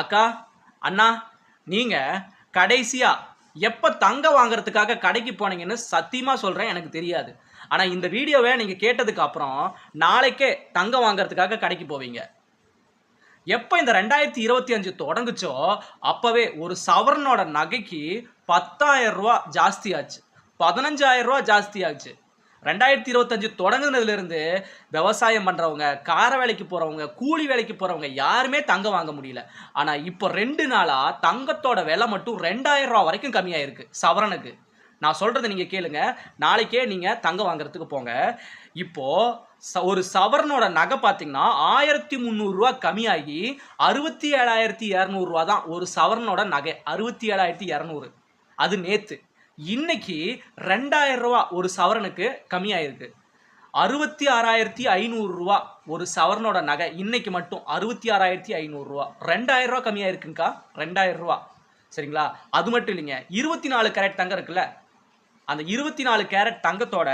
அக்கா அண்ணா நீங்கள் கடைசியாக எப்போ தங்கம் வாங்குறதுக்காக கடைக்கு போனீங்கன்னு சத்தியமாக சொல்கிறேன், எனக்கு தெரியாது. ஆனால் இந்த வீடியோவை நீங்கள் கேட்டதுக்கு அப்புறம் நாளைக்கே தங்கம் வாங்குறதுக்காக கடைக்கு போவீங்க. எப்போ இந்த 2025 தொடங்குச்சோ அப்போவே ஒரு சவரனோட நகைக்கு 10,000 ரூபா ஜாஸ்தி ஆச்சு, 15,000 ரூபா ஜாஸ்தி ஆச்சு. 2025 தொடங்குனதுலேருந்து விவசாயம் பண்ணுறவங்க, கார வேலைக்கு போகிறவங்க, கூலி வேலைக்கு போகிறவங்க யாருமே தங்கம் வாங்க முடியல. ஆனால் இப்போ 2 நாளாக தங்கத்தோட விலை மட்டும் 2,000 ரூபா வரைக்கும் கம்மியாயிருக்கு சவரனுக்கு. நான் சொல்கிறத நீங்கள் கேளுங்க, நாளைக்கே நீங்கள் தங்கம் வாங்குறதுக்கு போங்க. இப்போது ஒரு சவரனோட நகை பார்த்தீங்கன்னா 1,300 ரூபா கம்மியாகி 67,200 ரூபா தான் ஒரு சவரனோட நகை. 67,200 அது நேற்று. இன்னைக்கு 2,000 ரூபா ஒரு சவரனுக்கு கம்மியாயிருக்கு. 66,500 ரூபா ஒரு சவரனோட நகை இன்னைக்கு மட்டும் 66,500 ரூபா. 2,000 ரூபா கம்மியாயிருக்குங்கக்கா, 2,000 ரூபா. சரிங்களா? அது மட்டும் இல்லைங்க, 24 கேரட் தங்கம் இருக்குல்ல, அந்த 24 கேரட் தங்கத்தோட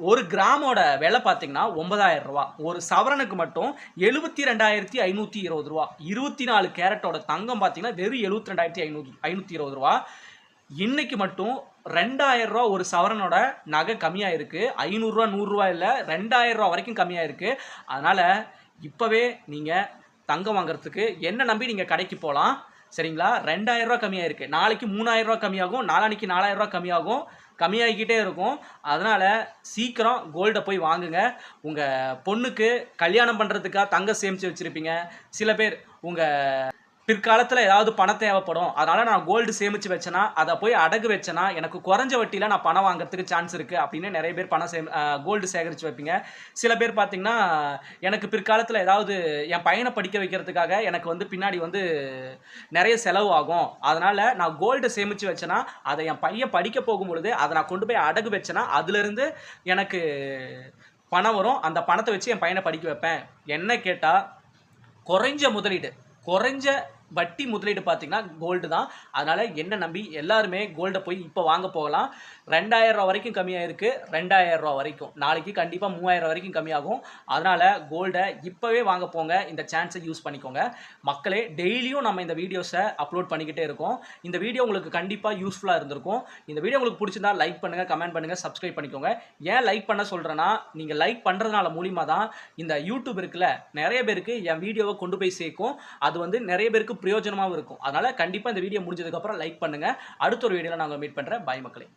ஒரு கிராமோட விலை பார்த்தீங்கன்னா 9,000 ரூபா. ஒரு சவரனுக்கு மட்டும் 72,520 ரூபா. 24 கேரட்டோட தங்கம் பார்த்தீங்கன்னா வெறும் 72,520 ரூபா. இன்னைக்கு மட்டும் 2,000 ரூபா ஒரு சவரனோட நகை கம்மியாக இருக்குது. 500 ரூபா 100 ரூபா இல்லை, 2,000 ரூபா வரைக்கும் கம்மியாக இருக்குது. அதனால் இப்போவே நீங்கள் தங்கம் வாங்குறதுக்கு என்ன நம்பி நீங்கள் கடைக்கு போகலாம். சரிங்களா? 2,000 ரூபா கம்மியாக இருக்குது. நாளைக்கு 3,000 ரூபா கம்மியாகும், நாளானிக்கு 4,000 ரூபா கம்மியாகும், கம்மியாகிக்கிட்டே இருக்கும். அதனால் சீக்கிரம் கோல்டை போய் வாங்குங்க. உங்கள் பொண்ணுக்கு கல்யாணம் பண்ணுறதுக்காக தங்கம் சேமித்து வச்சுருப்பீங்க. சில பேர் உங்கள் பிற்காலத்தில் ஏதாவது பணம் தேவைப்படும், அதனால் நான் கோல்டு சேமித்து வச்சேன்னா, அதை போய் அடகு வச்சேன்னா எனக்கு குறைஞ்ச வட்டியில் நான் பணம் வாங்குறதுக்கு சான்ஸ் இருக்குது அப்படின்னு நிறைய பேர் கோல்டு சேகரித்து வைப்பீங்க. சில பேர் பார்த்திங்கன்னா, எனக்கு பிற்காலத்தில் ஏதாவது என் பையனை படிக்க வைக்கிறதுக்காக எனக்கு பின்னாடி நிறைய செலவு ஆகும், அதனால் நான் கோல்டை சேமித்து வச்சேன்னா அதை என் பையன் படிக்க போகும்பொழுது அதை நான் கொண்டு போய் அடகு வச்சேன்னா அதுலேருந்து எனக்கு பணம் வரும், அந்த பணத்தை வச்சு என் பையனை படிக்க வைப்பேன். என்ன கேட்டால் குறைஞ்ச வட்டி முதலீடு பார்த்தீங்கன்னா கோல்டு தான். அதனால் என்ன நம்பி எல்லாருமே கோல்டை போய் இப்போ வாங்க போகலாம். 2,000 ரூபா வரைக்கும் கம்மியாக இருக்குது, 2,000 ரூபா வரைக்கும். நாளைக்கு கண்டிப்பாக 3,000 வரைக்கும் கம்மியாகும். அதனால் கோல்டை இப்போவே வாங்க போங்க, இந்த சான்ஸை யூஸ் பண்ணிக்கோங்க. மக்களே, டெய்லியும் நம்ம இந்த வீடியோஸை அப்லோட் பண்ணிக்கிட்டே இருக்கோம். இந்த வீடியோ உங்களுக்கு கண்டிப்பாக யூஸ்ஃபுல்லாக இருந்திருக்கும். இந்த வீடியோ உங்களுக்கு பிடிச்சிருந்தா லைக் பண்ணுங்கள், கமெண்ட் பண்ணுங்கள், சப்ஸ்கிரைப் பண்ணிக்கோங்க. ஏன் லைக் பண்ண சொல்கிறேன்னா, நீங்கள் லைக் பண்ணுறதுனால மூலிமா தான் இந்த யூடியூப் இருக்குல்ல, நிறைய பேருக்கு என் வீடியோவை கொண்டு போய் சேர்க்கும். அது நிறைய பேருக்கு பிரயோஜனமாகவும் இருக்கும். அதனால் கண்டிப்பாக இந்த வீடியோ முடிஞ்சதுக்கப்புறம் லைக் பண்ணுங்கள். அடுத்த ஒரு வீடியோவில் நாங்கள் மீட் பண்ணுறேன். பாய் மக்களே.